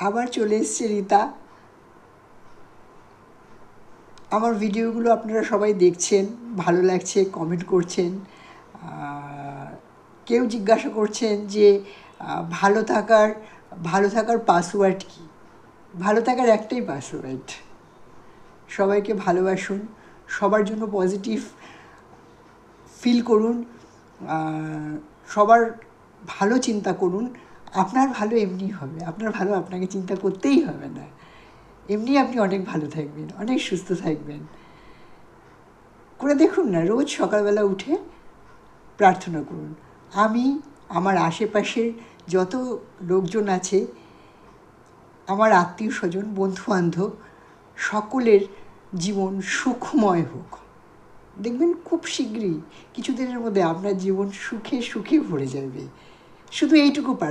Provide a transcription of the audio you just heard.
আবার চলে এসছে রীতা। আমার ভিডিওগুলো আপনারা সবাই দেখছেন, ভালো লাগছে, কমেন্ট করছেন। কেউ জিজ্ঞাসা করছেন যে ভালো থাকার পাসওয়ার্ড কী? ভালো থাকার একটাই পাসওয়ার্ড, সবাইকে ভালোবাসুন, সবার জন্য পজিটিভ ফিল করুন, সবার ভালো চিন্তা করুন। আপনার ভালো এমনি হবে, আপনার ভালো আপনাকে চিন্তা করতেই হবে না, এমনি আপনি অনেক ভালো থাকবেন, অনেক সুস্থ থাকবেন। করে দেখুন না, রোজ সকালবেলা উঠে প্রার্থনা করুন। আমি আমার আশেপাশের যত লোকজন আছে, আমার আত্মীয় স্বজন, বন্ধুবান্ধব, সকলের জীবন সুখময় হোক। দেখবেন খুব শীঘ্রই কিছুদিনের মধ্যে আপনার জীবন সুখে সুখে ভরে যাবে। শুধু এইটুকু